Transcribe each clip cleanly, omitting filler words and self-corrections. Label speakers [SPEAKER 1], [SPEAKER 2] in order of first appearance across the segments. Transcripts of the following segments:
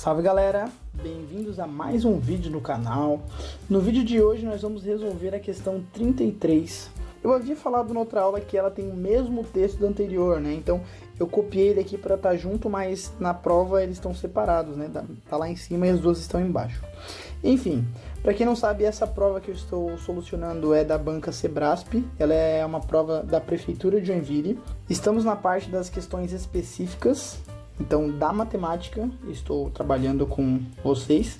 [SPEAKER 1] Salve galera, bem-vindos a mais um vídeo no canal. No vídeo de hoje nós vamos resolver a questão 33. Eu havia falado na outra aula que ela tem o mesmo texto do anterior, né? Então eu copiei ele aqui para estar junto, mas na prova eles estão separados, né? Tá lá em cima e as duas estão embaixo. Enfim, para quem não sabe, essa prova que eu estou solucionando é da banca Sebrasp. Ela é uma prova da Prefeitura de Joinville. Estamos na parte das questões específicas. Então, da matemática, estou trabalhando com vocês.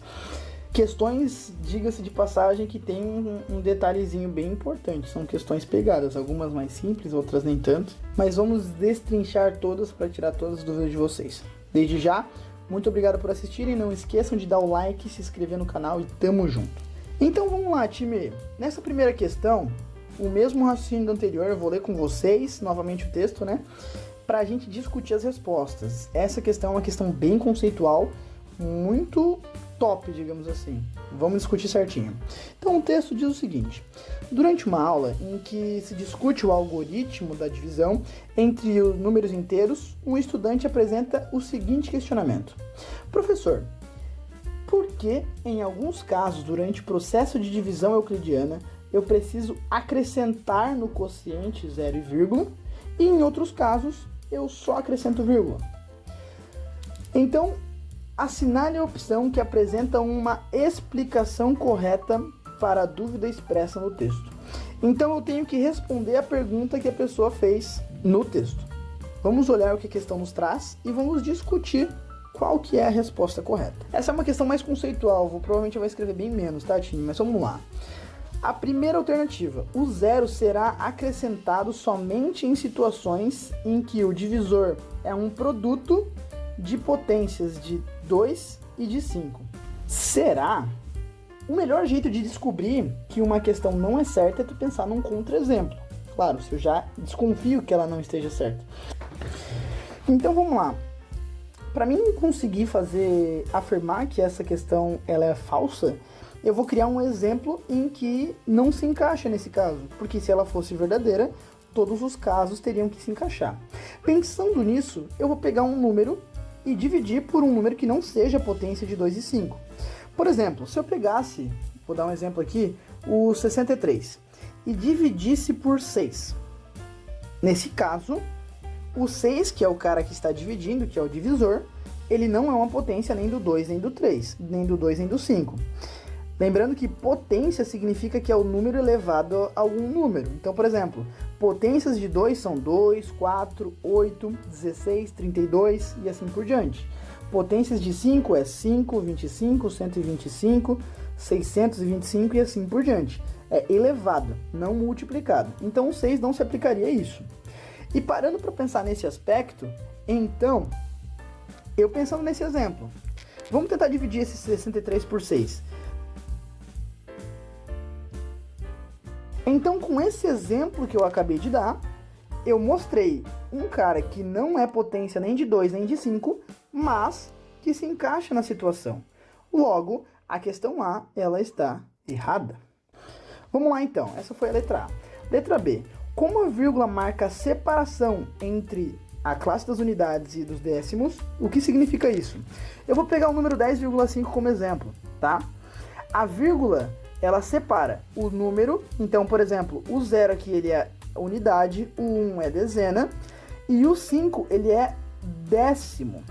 [SPEAKER 1] Questões, diga-se de passagem, que tem um detalhezinho bem importante. São questões pegadas, algumas mais simples, outras nem tanto. Mas vamos destrinchar todas para tirar todas as dúvidas de vocês. Desde já, muito obrigado por assistirem. Não esqueçam de dar o like, se inscrever no canal e tamo junto. Então vamos lá, time. Nessa primeira questão, o mesmo raciocínio do anterior, eu vou ler com vocês, novamente o texto, né? Para a gente discutir as respostas. Essa questão é uma questão bem conceitual, muito top, digamos assim. Vamos discutir certinho. Então o texto diz o seguinte: durante uma aula em que se discute o algoritmo da divisão entre os números inteiros, um estudante apresenta o seguinte questionamento: professor, por que em alguns casos durante o processo de divisão euclidiana eu preciso acrescentar no quociente 0 e vírgula e em outros casos eu só acrescento vírgula? Então, assinale a opção que apresenta uma explicação correta para a dúvida expressa no texto. Então, eu tenho que responder a pergunta que a pessoa fez no texto. Vamos olhar o que a questão nos traz e vamos discutir qual que é a resposta correta. Essa é uma questão mais conceitual, provavelmente vai escrever bem menos, tá, time? Mas vamos lá. A primeira alternativa, o zero será acrescentado somente em situações em que o divisor é um produto de potências de 2 e de 5. Será? O melhor jeito de descobrir que uma questão não é certa é tu pensar num contra-exemplo. Claro, se eu já desconfio que ela não esteja certa. Então vamos lá. Para mim conseguir afirmar que essa questão ela é falsa, eu vou criar um exemplo em que não se encaixa nesse caso, porque se ela fosse verdadeira, todos os casos teriam que se encaixar. Pensando nisso, eu vou pegar um número e dividir por um número que não seja potência de 2 e 5. Por exemplo, se eu pegasse, vou dar um exemplo aqui, o 63, e dividisse por 6. Nesse caso, o 6, que é o cara que está dividindo, que é o divisor, ele não é uma potência nem do 2 nem do 3, nem do 2 nem do 5. Lembrando que potência significa que é o número elevado a algum número. Então, por exemplo, potências de 2 são 2, 4, 8, 16, 32 e assim por diante. Potências de 5 é 5, 25, 125, 625 e assim por diante. É elevado, não multiplicado. Então, o 6 não se aplicaria a isso. E parando para pensar nesse aspecto, então, eu pensando nesse exemplo, vamos tentar dividir esse 63 por 6. Então, com esse exemplo que eu acabei de dar, eu mostrei um cara que não é potência nem de 2 nem de 5, mas que se encaixa na situação. Logo, a questão A, ela está errada. Vamos lá então, essa foi a letra A. Letra B, como a vírgula marca a separação entre a classe das unidades e dos décimos, o que significa isso? Eu vou pegar o número 10,5 como exemplo, tá? A vírgula, ela separa o número, então, por exemplo, o 0 aqui ele é unidade, o 1 é dezena, e o 5 ele é décimo.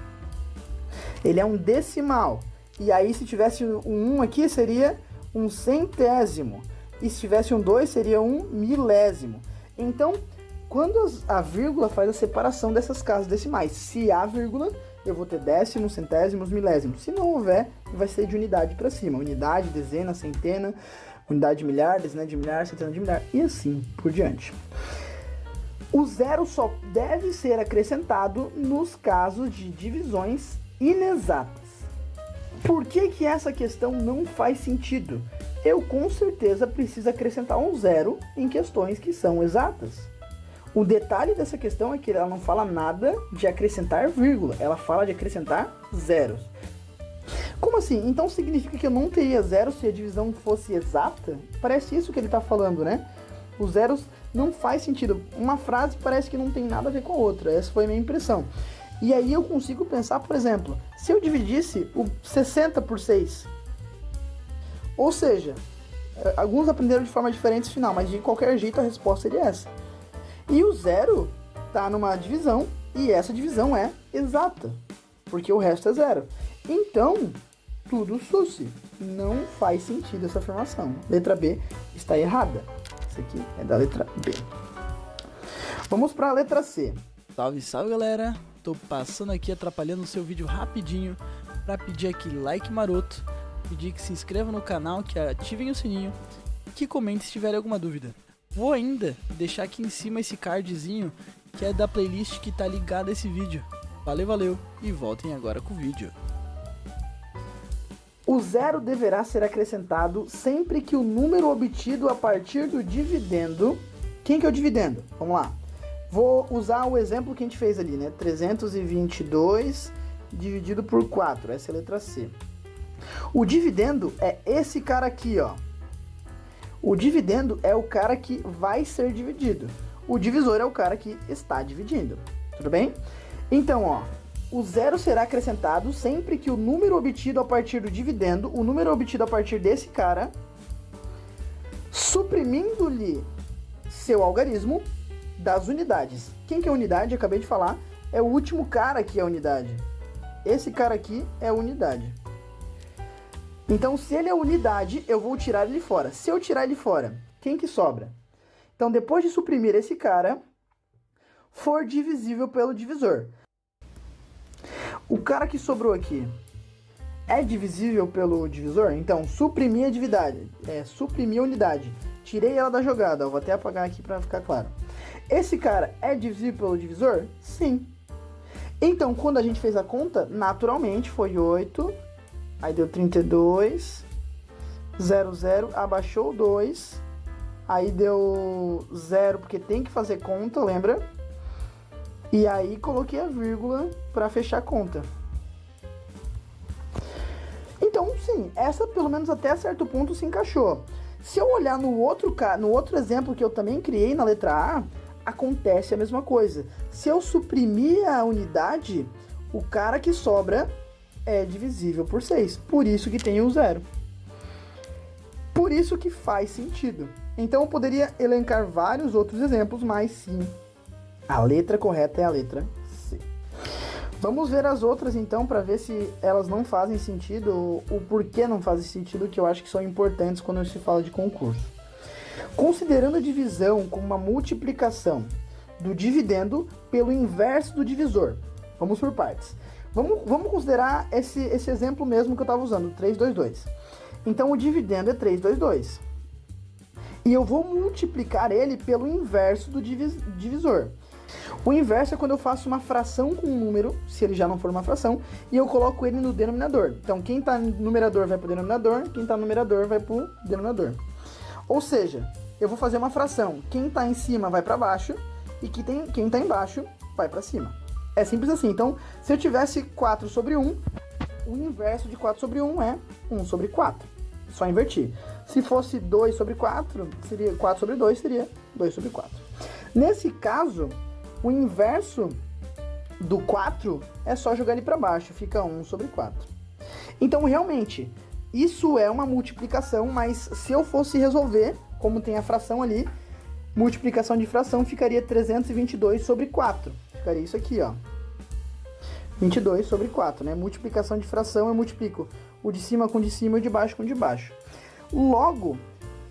[SPEAKER 1] Ele é um decimal. E aí, se tivesse um 1 aqui, seria um centésimo. E se tivesse um 2, seria um milésimo. Então, quando a vírgula faz a separação dessas casas decimais, se há vírgula, eu vou ter décimos, centésimos, milésimos. Se não houver, vai ser de unidade para cima. Unidade, dezena, centena, unidade de milhar, dezena de milhar, centena de milhar e assim por diante. O zero só deve ser acrescentado nos casos de divisões inexatas. Por que essa questão não faz sentido? Eu com certeza preciso acrescentar um zero em questões que são exatas. O detalhe dessa questão é que ela não fala nada de acrescentar vírgula, ela fala de acrescentar zeros. Como assim? Então significa que eu não teria zero se a divisão fosse exata? Parece isso que ele está falando, né? Os zeros não faz sentido. Uma frase parece que não tem nada a ver com a outra. Essa foi a minha impressão. E aí eu consigo pensar, por exemplo, se eu dividisse o 60 por 6, ou seja, alguns aprenderam de forma diferente esse final, mas de qualquer jeito a resposta seria essa. E o 0 está numa divisão, e essa divisão é exata, porque o resto é 0. Então, tudo susse. Não faz sentido essa afirmação. Letra B está errada. Isso aqui é da letra B. Vamos para a letra C.
[SPEAKER 2] Salve, salve galera! Tô passando aqui atrapalhando o seu vídeo rapidinho para pedir aquele like maroto, pedir que se inscrevam no canal, que ativem o sininho e que comentem se tiverem alguma dúvida. Vou ainda deixar aqui em cima esse cardzinho que é da playlist que tá ligada a esse vídeo. Valeu e voltem agora com o vídeo.
[SPEAKER 1] O 0 deverá ser acrescentado sempre que o número obtido a partir do dividendo... Quem que é o dividendo? Vamos lá. Vou usar o exemplo que a gente fez ali, né? 322 dividido por 4. Essa é a letra C. O dividendo é esse cara aqui, ó. O dividendo é o cara que vai ser dividido. O divisor é o cara que está dividindo. Tudo bem? Então, ó, o 0 será acrescentado sempre que o número obtido a partir do dividendo, o número obtido a partir desse cara, suprimindo-lhe seu algarismo das unidades. Quem que é unidade? Eu acabei de falar. É o último cara que é unidade. Esse cara aqui é unidade. Então, se ele é unidade, eu vou tirar ele fora. Se eu tirar ele fora, quem que sobra? Então, depois de suprimir esse cara, for divisível pelo divisor. O cara que sobrou aqui é divisível pelo divisor? Então, suprimir a divindade. Suprimir a unidade. Tirei ela da jogada. Eu vou até apagar aqui para ficar claro. Esse cara é divisível pelo divisor? Sim. Então, quando a gente fez a conta, naturalmente foi 8. Aí deu 32. 00. Abaixou 2. Aí deu 0, porque tem que fazer conta, lembra? E aí coloquei a vírgula para fechar a conta. Então, sim, essa pelo menos até certo ponto se encaixou. Se eu olhar no outro exemplo que eu também criei na letra A, acontece a mesma coisa. Se eu suprimir a unidade, o cara que sobra é divisível por 6. Por isso que tem o 0. Por isso que faz sentido. Então eu poderia elencar vários outros exemplos, mas sim, a letra correta é a letra C. Vamos ver as outras então, para ver se elas não fazem sentido, ou o porquê não fazem sentido, que eu acho que são importantes quando se fala de concurso. Considerando a divisão como uma multiplicação do dividendo pelo inverso do divisor. Vamos por partes. Vamos considerar esse exemplo mesmo que eu estava usando, 322. Então o dividendo é 322. E eu vou multiplicar ele pelo inverso do divisor. O inverso é quando eu faço uma fração com um número, se ele já não for uma fração, e eu coloco ele no denominador. Então, quem está no numerador vai para o denominador, quem está no numerador vai para o denominador. Ou seja, eu vou fazer uma fração. Quem está em cima vai para baixo, e quem está embaixo vai para cima. É simples assim. Então, se eu tivesse 4 sobre 1, o inverso de 4 sobre 1 é 1 sobre 4. Só invertir. Se fosse 2 sobre 4, seria 4 sobre 2, seria 2 sobre 4. Nesse caso, o inverso do 4 é só jogar ele para baixo, fica 1 sobre 4. Então, realmente, isso é uma multiplicação, mas se eu fosse resolver, como tem a fração ali, multiplicação de fração ficaria 322 sobre 4. Ficaria isso aqui, ó. 22 sobre 4, né? Multiplicação de fração, eu multiplico o de cima com o de cima e o de baixo com o de baixo. Logo,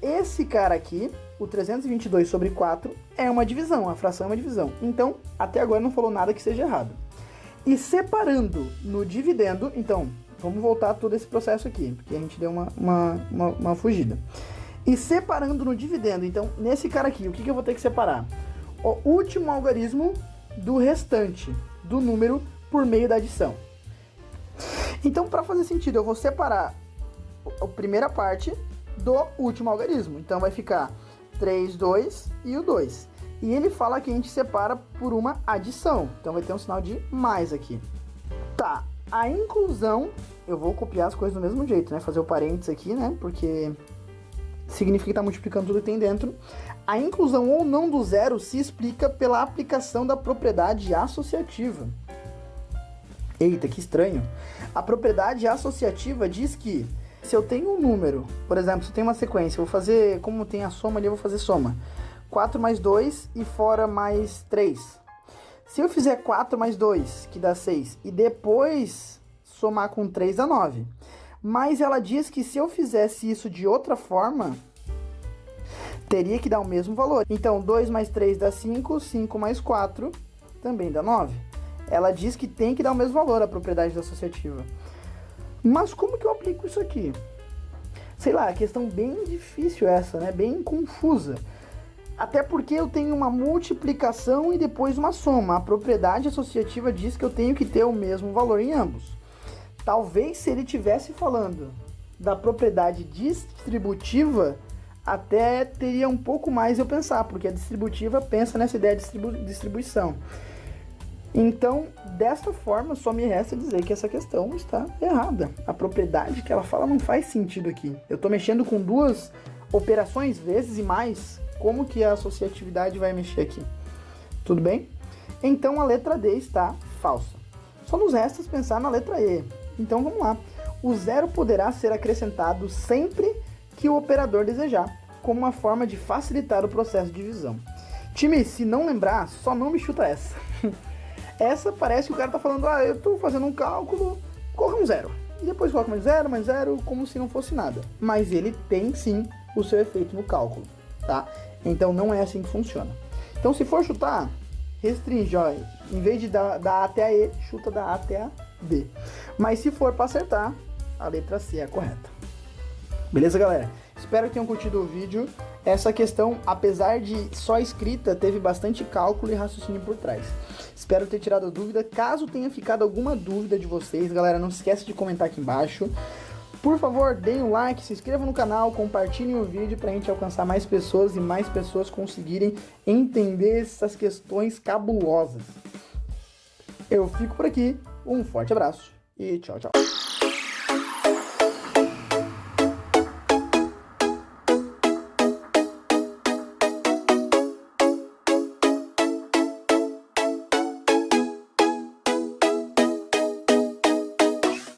[SPEAKER 1] esse cara aqui, o 322 sobre 4, é uma divisão, a fração é uma divisão. Então, até agora não falou nada que seja errado. E separando no dividendo, então, vamos voltar todo esse processo aqui, porque a gente deu uma fugida. E separando no dividendo, então, nesse cara aqui, o que eu vou ter que separar? O último algarismo do restante do número por meio da adição. Então, para fazer sentido, eu vou separar a primeira parte do último algarismo. Então, vai ficar 3, 2 e o 2. E ele fala que a gente separa por uma adição. Então, vai ter um sinal de mais aqui. Tá, a inclusão, eu vou copiar as coisas do mesmo jeito, né? Fazer o parênteses aqui, né? Porque significa que está multiplicando tudo que tem dentro. A inclusão ou não do zero se explica pela aplicação da propriedade associativa. Eita, que estranho. A propriedade associativa diz que se eu tenho um número, por exemplo, se eu tenho uma sequência, eu vou fazer, como tem a soma ali, eu vou fazer soma. 4 mais 2 e fora mais 3. Se eu fizer 4 mais 2, que dá 6, e depois somar com 3, dá 9. Mas ela diz que se eu fizesse isso de outra forma, teria que dar o mesmo valor. Então, 2 mais 3 dá 5, 5 mais 4 também dá 9. Ela diz que tem que dar o mesmo valor a propriedade associativa. Mas como que eu aplico isso aqui? Sei lá, questão bem difícil essa, né? Bem confusa. Até porque eu tenho uma multiplicação e depois uma soma. A propriedade associativa diz que eu tenho que ter o mesmo valor em ambos. Talvez se ele estivesse falando da propriedade distributiva, até teria um pouco mais eu pensar, porque a distributiva pensa nessa ideia de distribuição. Então, desta forma, só me resta dizer que essa questão está errada. A propriedade que ela fala não faz sentido aqui. Eu estou mexendo com duas operações vezes e mais. Como que a associatividade vai mexer aqui? Tudo bem? Então, a letra D está falsa. Só nos resta pensar na letra E. Então, vamos lá. O zero poderá ser acrescentado sempre que o operador desejar, como uma forma de facilitar o processo de divisão. Time, se não lembrar, só não me chuta essa. Essa parece que o cara tá falando, eu tô fazendo um cálculo, corra um zero. E depois coloca mais zero, como se não fosse nada. Mas ele tem sim o seu efeito no cálculo, tá? Então não é assim que funciona. Então se for chutar, restringe, ó, em vez de dar A até a E, chuta da A até a D. Mas se for para acertar, a letra C é a correta. Beleza, galera? Espero que tenham curtido o vídeo. Essa questão, apesar de só escrita, teve bastante cálculo e raciocínio por trás. Espero ter tirado a dúvida. Caso tenha ficado alguma dúvida de vocês, galera, não se esqueça de comentar aqui embaixo. Por favor, deem um like, se inscrevam no canal, compartilhem o vídeo para a gente alcançar mais pessoas e mais pessoas conseguirem entender essas questões cabulosas. Eu fico por aqui, um forte abraço e tchau, tchau.